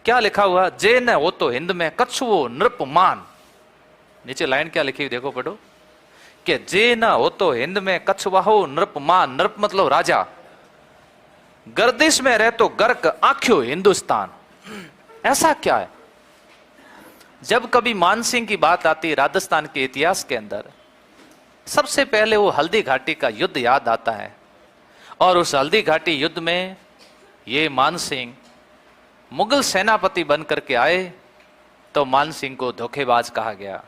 क्या लिखा हुआ, जे न हो तो हिंद में कछुओ नृप मान। नीचे लाइन क्या लिखी हुई देखो, पढ़ो कि जे न हो तो हिंद में कछुआ हो नृप मान। नृप मतलब राजा। गर्दिश में रहे तो गर्क आंख्यो हिंदुस्तान। ऐसा क्या है? जब कभी मानसिंह की बात आती है राजस्थान के इतिहास के अंदर, सबसे पहले वो हल्दी घाटी का युद्ध याद आता है। और उस हल्दी घाटी युद्ध में ये मानसिंह मुगल सेनापति बन करके आए, तो मानसिंह को धोखेबाज कहा गया।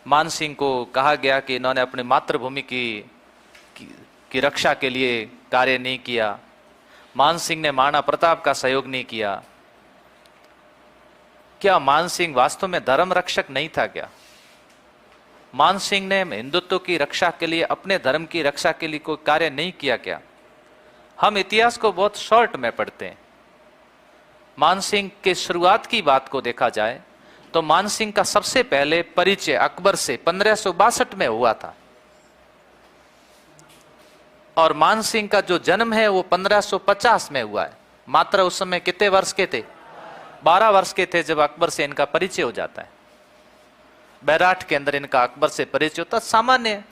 मानसिंह को कहा गया कि इन्होंने अपनी मातृभूमि की रक्षा के लिए कार्य नहीं किया। मानसिंह ने महाराणा प्रताप का सहयोग नहीं किया। क्या मानसिंह वास्तव में धर्म रक्षक नहीं था क्या? मानसिंह ने हिंदुत्व की रक्षा के लिए, अपने धर्म की रक्षा के लिए कोई कार्य नहीं किया क्या? हम इतिहास को बहुत शॉर्ट में पढ़ते हैं। मानसिंह के शुरुआत की बात को देखा जाए तो मानसिंह का सबसे पहले परिचय अकबर से 1562 में हुआ था। और मानसिंह का जो जन्म है वो 1550 में हुआ है। मात्र उस समय कितने वर्ष के थे? 12 वर्ष के थे जब अकबर से इनका परिचय हो जाता है। बैराठ के अंदर इनका अकबर से परिचय होता सामान्य है।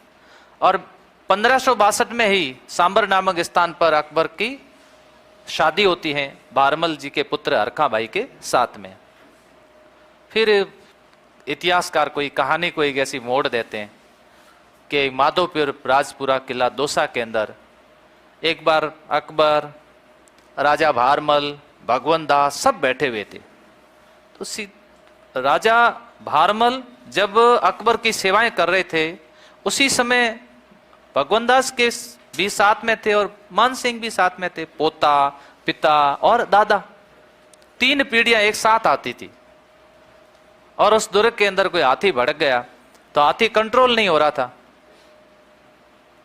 और 1562 में ही सांबर नामक स्थान पर अकबर की शादी होती है भारमल जी के पुत्र हरखा भाई के साथ में। फिर इतिहासकार कोई कहानी को एक ऐसी मोड़ देते हैं कि माधोपुर राजपुरा किला दौसा के अंदर एक बार अकबर, राजा भारमल, भगवंत दास सब बैठे हुए थे। तो राजा भारमल जब अकबर की सेवाएं कर रहे थे, उसी समय भगवंत दास के भी साथ में थे और मानसिंह भी साथ में थे। पोता, पिता और दादा, 3 पीढ़ियां एक साथ आती थी। और उस दुर्ग के अंदर कोई हाथी भड़क गया तो हाथी कंट्रोल नहीं हो रहा था।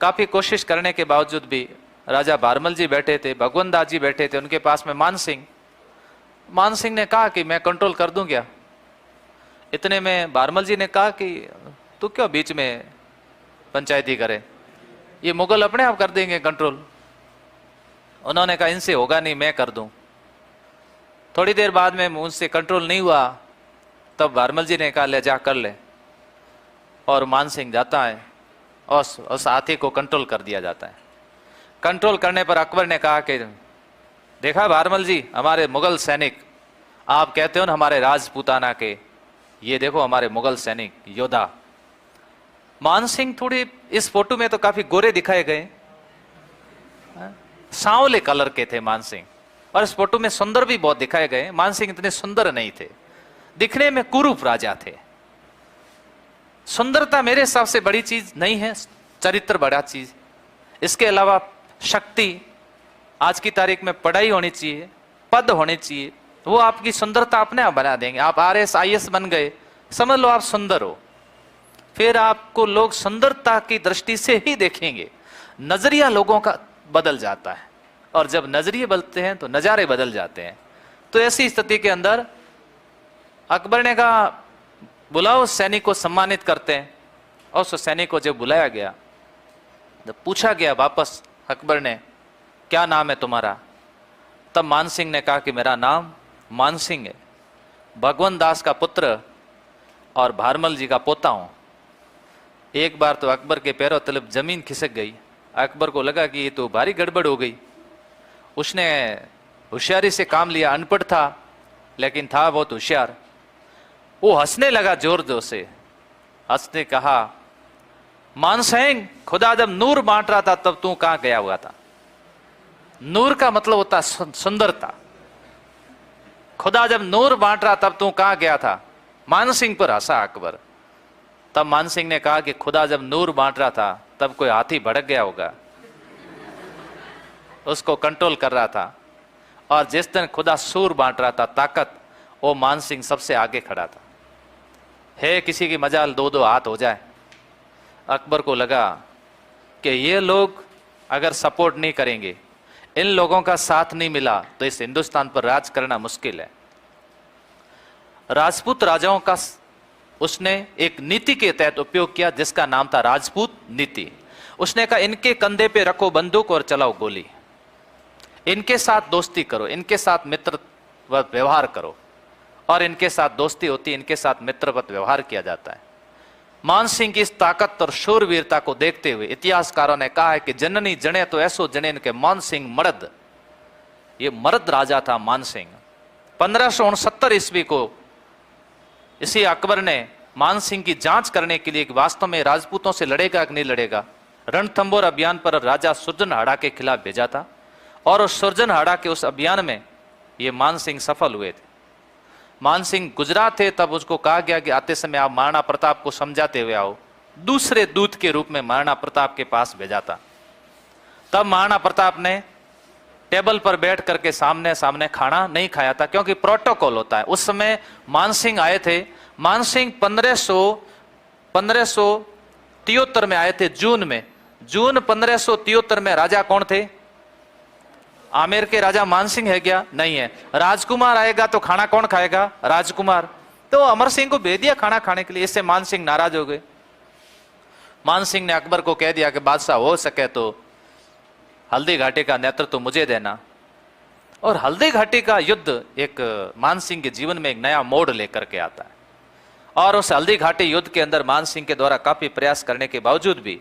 काफी कोशिश करने के बावजूद भी राजा भारमल जी बैठे थे, भगवंत दास जी बैठे थे, उनके पास में मानसिंह ने कहा कि मैं कंट्रोल कर दूं क्या? इतने में भारमल जी ने कहा कि तू क्यों बीच में पंचायती करे, ये मुगल अपने आप कर देंगे कंट्रोल। उन्होंने कहा इनसे होगा नहीं, मैं कर दूं। थोड़ी देर बाद में मुझसे कंट्रोल नहीं हुआ, तब भारमल जी ने कहा ले जा कर ले। और मानसिंह जाता है और उस हाथी को कंट्रोल कर दिया जाता है। कंट्रोल करने पर अकबर ने कहा कि देखा भारमल जी, हमारे मुगल सैनिक, आप कहते हो ना हमारे राजपूताना के, ये देखो हमारे मुगल सैनिक योद्धा। मानसिंह थोड़ी इस फोटो में तो काफी गोरे दिखाए गए, सांवले कलर के थे मानसिंह, और इस फोटो में सुंदर भी बहुत दिखाए गए। मानसिंह इतने सुंदर नहीं थे, दिखने में कुरूप राजा थे। सुंदरता मेरे हिसाब से बड़ी चीज नहीं है, चरित्र बड़ा चीज। इसके अलावा शक्ति, आज की तारीख में पढ़ाई होनी चाहिए, पद होने चाहिए, वो आपकी सुंदरता अपने आप बना देंगे। आप RS IS बन गए, समझ लो आप सुंदर हो, फिर आपको लोग सुंदरता की दृष्टि से ही देखेंगे। नजरिया लोगों का बदल जाता है, और जब नजरिए बदलते हैं तो नजारे बदल जाते हैं। तो ऐसी स्थिति के अंदर अकबर ने कहा बुलाओ सैनिक को, सम्मानित करते हैं। और उस सैनिक को जब बुलाया गया, जब पूछा गया वापस अकबर ने क्या नाम है तुम्हारा, तब मानसिंह ने कहा कि मेरा नाम मानसिंह है, भगवंत दास का पुत्र और भारमल जी का पोता हूं। एक बार तो अकबर के पैरों तलब जमीन खिसक गई। अकबर को लगा कि ये तो भारी गड़बड़ हो गई। उसने होशियारी से काम लिया, अनपढ़ था लेकिन था बहुत होशियार। वो हंसने लगा जोर जोर से। हंसने कहा मानसिंह, खुदा जब नूर बांट रहा था तब तू कहां गया हुआ था? नूर का मतलब होता सुंदरता। खुदा जब नूर बांट रहा तब तू कहां गया था? मानसिंह पर हंसा अकबर। तब मानसिंह ने कहा कि खुदा जब नूर बांट रहा था तब कोई हाथी भड़क गया होगा, उसको कंट्रोल कर रहा था। और जिस दिन खुदा सूर बांट रहा था, ताकत, वो मानसिंह सबसे आगे खड़ा था। है किसी की मजाल 2-2 हाथ हो जाए। अकबर को लगा कि ये लोग अगर सपोर्ट नहीं करेंगे, इन लोगों का साथ नहीं मिला, तो इस हिंदुस्तान पर राज करना मुश्किल है। राजपूत राजाओं का उसने एक नीति के तहत उपयोग किया जिसका नाम था राजपूत नीति। उसने कहा इनके कंधे पे रखो बंदूक और चलाओ गोली, इनके साथ दोस्ती करो, इनके साथ मित्र वह व्यवहार करो, और इनके साथ दोस्ती होती है, इनके साथ मित्रवत व्यवहार किया जाता है। मानसिंह की इस ताकत और शूरवीरता को देखते हुए इतिहासकारों ने कहा है कि जननी जने तो ऐसो जने इनके मानसिंह मर्द, ये मर्द राजा था मानसिंह। 1569 ईस्वी को इसी अकबर ने मानसिंह की जांच करने के लिए कि वास्तव में राजपूतों से लड़ेगा कि नहीं लड़ेगा, रणथंबोर अभियान पर राजा सुरजनहाड़ा के खिलाफ भेजा था, और उस सुरजनहाड़ा के उस अभियान में ये मानसिंह सफल हुए थे। मानसिंह गुजरात थे, तब उसको कहा गया कि आते समय आप महाराणा प्रताप को समझाते हुए आओ। दूसरे दूत के रूप में महाराणा प्रताप के पास भेजा था। तब महाराणा प्रताप ने टेबल पर बैठ करके सामने सामने खाना नहीं खाया था, क्योंकि प्रोटोकॉल होता है। उस समय मानसिंह आए थे। मानसिंह 1573 में आए थे, जून में। जून 1573 में राजा कौन थे? आमेर के राजा मानसिंह है क्या? नहीं है। राजकुमार आएगा तो खाना कौन खाएगा? राजकुमार। तो अमर सिंह को भेज दिया खाना खाने के लिए। इससे मानसिंह नाराज हो गए। मानसिंह ने अकबर को कह दिया कि बादशाह हो सके तो हल्दी घाटी का नेतृत्व मुझे देना। और हल्दी घाटी का युद्ध एक मानसिंह के जीवन में एक नया मोड़ लेकर के आता है। और उस हल्दी घाटी युद्ध के अंदर मानसिंह के द्वारा काफी प्रयास करने के बावजूद भी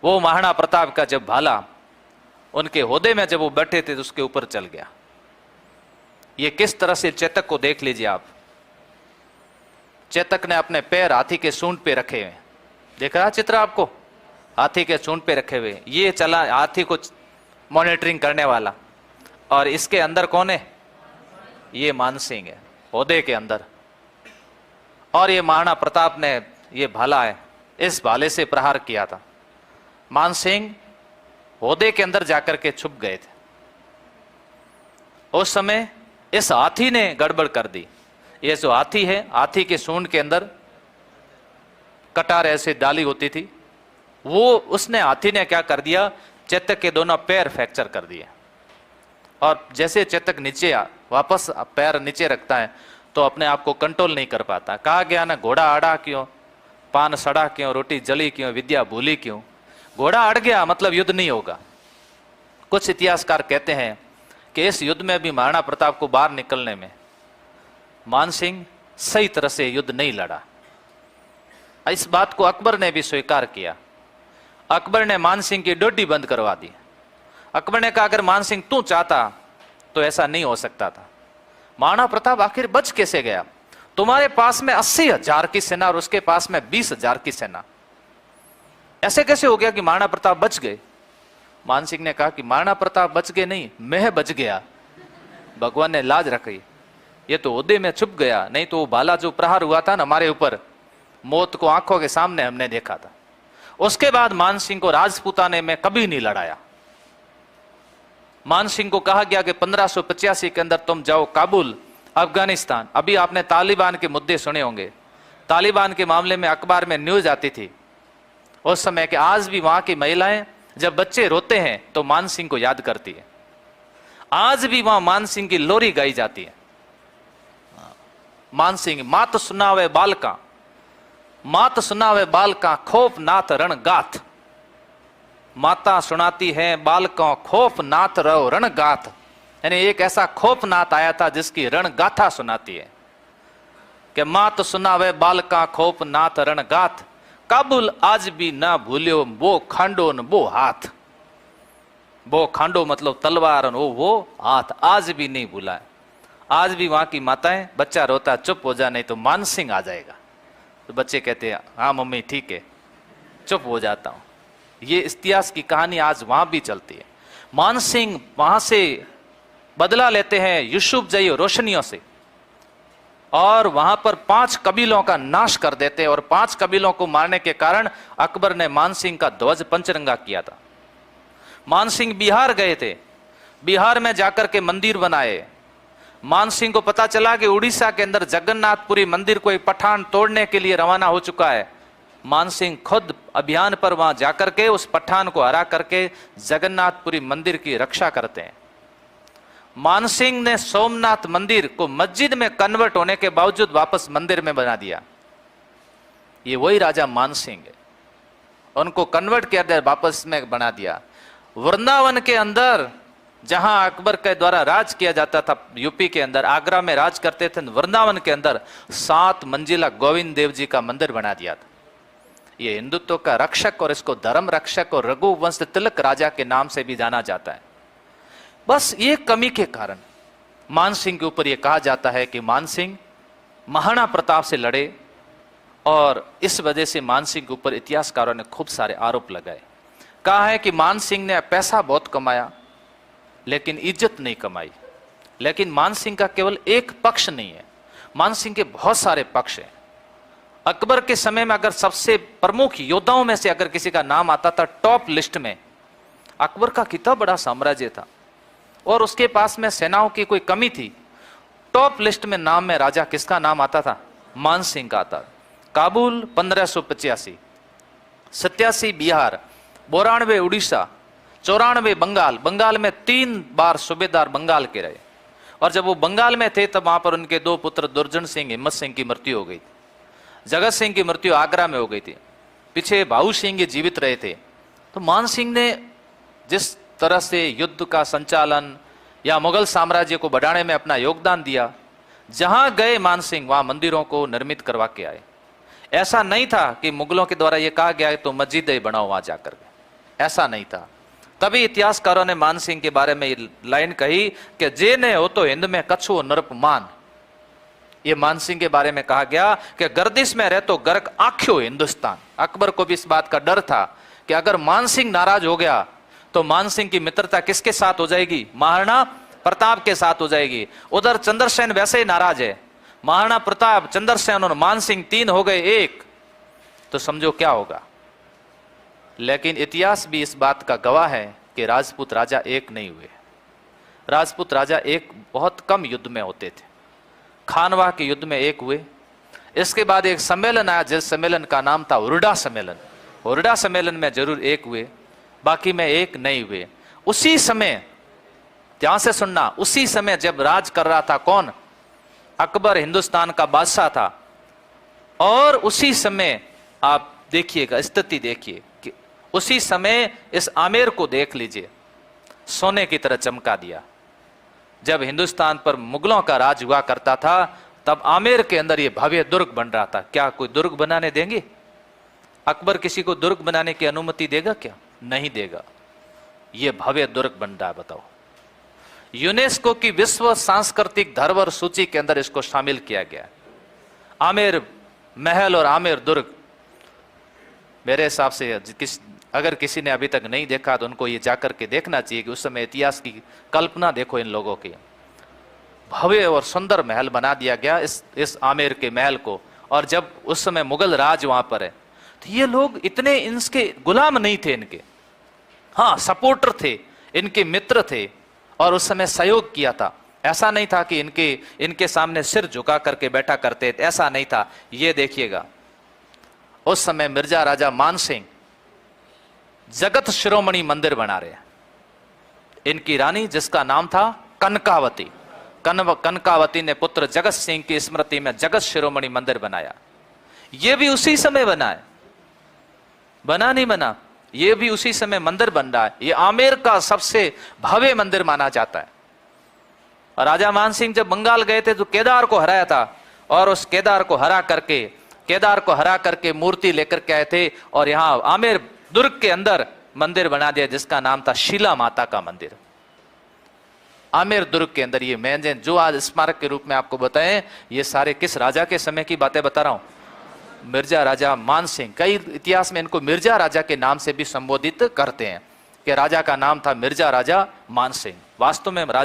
वो महाराणा प्रताप का जब भाला उनके होदे में जब वो बैठे थे तो उसके ऊपर चल गया। ये किस तरह से चेतक को देख लीजिए आप। चेतक ने अपने पैर हाथी के सूंड पे रखे हुए, देख रहा चित्र आपको? हाथी के सूंड पे रखे हुए, ये चला हाथी को मॉनिटरिंग करने वाला। और इसके अंदर कौन है? ये मानसिंह है, होदे के अंदर। और ये महाराणा प्रताप ने ये भाला है, इस भाले से प्रहार किया था। मानसिंह होदे के अंदर जाकर के छुप गए थे। उस समय इस हाथी ने गड़बड़ कर दी। ये जो हाथी है, हाथी के सूंड के अंदर कटार ऐसे डाली होती थी, वो उसने हाथी ने क्या कर दिया, चेतक के दोनों पैर फ्रैक्चर कर दिए। और जैसे चेतक नीचे वापस पैर नीचे रखता है तो अपने आप को कंट्रोल नहीं कर पाता। कहा गया ना, घोड़ा आड़ा क्यों, पान सड़ा क्यों, रोटी जली क्यों, विद्या भूली क्यों। घोड़ा अड़ गया मतलब युद्ध नहीं होगा। कुछ इतिहासकार कहते हैं कि इस युद्ध में भी महाराणा प्रताप को बाहर निकलने में मानसिंह सही तरह से युद्ध नहीं लड़ा। इस बात को अकबर ने भी स्वीकार किया। अकबर ने मानसिंह की डोडी बंद करवा दी। अकबर ने कहा अगर मानसिंह तू चाहता तो ऐसा नहीं हो सकता था। महाराणा प्रताप आखिर बच कैसे गया? तुम्हारे पास में 80,000 की सेना और उसके पास में 20,000 की सेना, ऐसे कैसे हो गया कि महाराणा प्रताप बच गए? मानसिंह ने कहा कि महाराणा प्रताप बच गए नहीं, मैं बच गया। भगवान ने लाज रखी, ये तो ओहदे में छुप गया, नहीं तो वो भाला जो प्रहार हुआ था ना हमारे ऊपर, मौत को आंखों के सामने हमने देखा था। उसके बाद मानसिंह को राजपूताने में कभी नहीं लड़ाया। मानसिंह को कहा गया कि 1585 के अंदर तुम जाओ काबुल, अफगानिस्तान। अभी आपने तालिबान के मुद्दे सुने होंगे। तालिबान के मामले में अखबार में न्यूज आती थी उस समय कि आज भी वहां की महिलाएं जब बच्चे रोते हैं तो मानसिंह को याद करती है। आज भी वहां मानसिंह की लोरी गाई जाती है। मानसिंह मात सुनावे बालका, मात सुनावे बालका, खौफ नाथ रण गाथ। माता सुनाती है बालकों, खौफ नाथ रहो रण गाथ। यानी एक ऐसा खौफनाथ आया था जिसकी रण गाथा सुनाती है कि मात सुनावे बालका, खौफ नाथ रण गाथ। काबुल आज भी ना भूल्यो वो खांडो न वो हाथ। वो खांडो मतलब तलवार, वो हाथ आज भी नहीं भूला है। आज भी वहां की माताएं, बच्चा रोता चुप हो जा नहीं तो मानसिंह आ जाएगा। तो बच्चे कहते हैं हाँ मम्मी ठीक है, चुप हो जाता हूं। ये इतिहास की कहानी आज वहां भी चलती है। मानसिंह वहां से बदला लेते हैं यूसुफ जई रोशनियों से, और वहां पर 5 कबीलों का नाश कर देते हैं। और 5 कबीलों को मारने के कारण अकबर ने मानसिंह का ध्वज पंचरंगा किया था। मानसिंह बिहार गए थे, बिहार में जाकर के मंदिर बनाए। मानसिंह को पता चला कि उड़ीसा के अंदर जगन्नाथपुरी मंदिर कोई पठान तोड़ने के लिए रवाना हो चुका है। मानसिंह खुद अभियान पर वहां जाकर के उस पठान को हरा करके जगन्नाथपुरी मंदिर की रक्षा करते हैं। मानसिंह ने सोमनाथ मंदिर को मस्जिद में कन्वर्ट होने के बावजूद वापस मंदिर में बना दिया। ये वही राजा मानसिंह है, उनको कन्वर्ट किया, वापस में बना दिया। वृंदावन के अंदर जहां अकबर के द्वारा राज किया जाता था यूपी के अंदर, आगरा में राज करते थे, वृंदावन के अंदर 7 मंजिला गोविंद देव जी का मंदिर बना दिया था। ये हिंदुत्व का रक्षक और इसको धर्म रक्षक और रघुवंश तिलक राजा के नाम से भी जाना जाता है। बस ये कमी के कारण मानसिंह के ऊपर यह कहा जाता है कि मानसिंह महाराणा प्रताप से लड़े, और इस वजह से मानसिंह के ऊपर इतिहासकारों ने खूब सारे आरोप लगाए। कहा है कि मानसिंह ने पैसा बहुत कमाया लेकिन इज्जत नहीं कमाई। लेकिन मानसिंह का केवल एक पक्ष नहीं है, मानसिंह के बहुत सारे पक्ष हैं। अकबर के समय में अगर सबसे प्रमुख योद्धाओं में से अगर किसी का नाम आता था टॉप लिस्ट में, अकबर का कितना बड़ा साम्राज्य था और उसके पास में सेनाओं की कोई कमी थी, टॉप लिस्ट में नाम में राजा किसका नाम आता था? मानसिंह का आता। काबुल 1585, 87 बिहार, 92 उड़ीसा, 94 बंगाल। बंगाल में 3 बार सूबेदार बंगाल के रहे, और जब वो बंगाल में थे तब वहां पर उनके 2 पुत्र दुर्जन सिंह, हिम्मत सिंह की मृत्यु हो गई थी। जगत सिंह की मृत्यु आगरा में हो गई थी। पीछे भाऊ सिंह ये जीवित रहे थे। तो मान सिंह ने जिस तरह से युद्ध का संचालन या मुगल साम्राज्य को बढ़ाने में अपना योगदान दिया, जहां गए मान सिंह वहां मंदिरों को निर्मित करवा के आए। ऐसा नहीं था कि मुगलों के द्वारा यह कहा गया है तो मस्जिदें बनाओ वहां जाकर के, ऐसा नहीं था। तभी इतिहासकारों ने मान सिंह के बारे में ये लाइन कही कि जे ने हो तो हिंद में कछु नरप मान। ये मान सिंह के बारे में कहा गया कि गर्दिश में रह तो गर्क आख्यो हिंदुस्तान। अकबर को भी इस बात का डर था कि अगर मान सिंह नाराज हो गया तो मान सिंह की मित्रता किसके साथ हो जाएगी? महाराणा प्रताप के साथ हो जाएगी। उधर चंद्रसेन वैसे ही नाराज है, महाराणा प्रताप, चंद्रसेन और मान सिंह 3 हो गए 1, तो समझो क्या होगा। लेकिन इतिहास भी इस बात का गवाह है कि राजपूत राजा एक नहीं हुए। राजपूत राजा एक बहुत कम युद्ध में होते थे। खानवा के युद्ध में एक हुए, इसके बाद एक सम्मेलन आया जिस सम्मेलन का नाम था हुरडा सम्मेलन। हुरडा सम्मेलन में जरूर एक हुए, बाकी में एक नहीं हुए। उसी समय, ध्यान से सुनना, उसी समय जब राज कर रहा था कौन? अकबर हिंदुस्तान का बादशाह था। और उसी समय आप देखिएगा, स्थिति देखिए कि उसी समय इस आमेर को देख लीजिए, सोने की तरह चमका दिया। जब हिंदुस्तान पर मुगलों का राज हुआ करता था तब आमेर के अंदर ये भव्य दुर्ग बन रहा था। क्या कोई दुर्ग बनाने देंगे? अकबर किसी को दुर्ग बनाने की अनुमति देगा क्या? नहीं देगा। ये भव्य दुर्ग बन रहा है। बताओ, यूनेस्को की विश्व सांस्कृतिक धरोहर सूची के अंदर इसको शामिल किया गया। आमेर महल और आमेर दुर्ग, मेरे हिसाब से अगर किसी ने अभी तक नहीं देखा तो उनको ये जाकर के देखना चाहिए कि उस समय इतिहास की कल्पना देखो। इन लोगों की भव्य और सुंदर महल बना दिया गया इस आमेर के महल को। और जब उस समय मुगल राज वहां पर है तो ये लोग इतने इनके गुलाम नहीं थे, इनके हाँ सपोर्टर थे, इनके मित्र थे और उस समय सहयोग किया था। ऐसा नहीं था कि इनके सामने सिर झुका करके बैठा करते, ऐसा नहीं था। ये देखिएगा, उस समय मिर्जा राजा मानसिंह जगत शिरोमणि मंदिर बना रहे हैं। इनकी रानी जिसका नाम था कनकावती, कनकावती ने पुत्र जगत सिंह की स्मृति में जगत शिरोमणि मंदिर बनाया। यह भी उसी समय बना है, बना नहीं बना, यह भी उसी समय मंदिर बन रहा है। यह आमेर का सबसे भव्य मंदिर माना जाता है। और राजा मानसिंह जब बंगाल गए थे तो केदार को हराया था, और उस केदार को हरा करके मूर्ति लेकर के आए थे और यहां आमेर दुर्ग के अंदर मंदिर बना दिया जिसका नाम था शीला माता का मंदिर। आमेर दुर्ग के अंदर ये मैं जो आज स्मारक के रूप में आपको बताएं, ये सारे किस राजा के समय की बातें बता रहा हूं? मिर्जा राजा मानसिंह। कई इतिहास में इनको मिर्जा राजा के नाम से भी संबोधित करते हैं कि राजा का नाम था मिर्जा राजा मानसिंह। वास्तव में राजा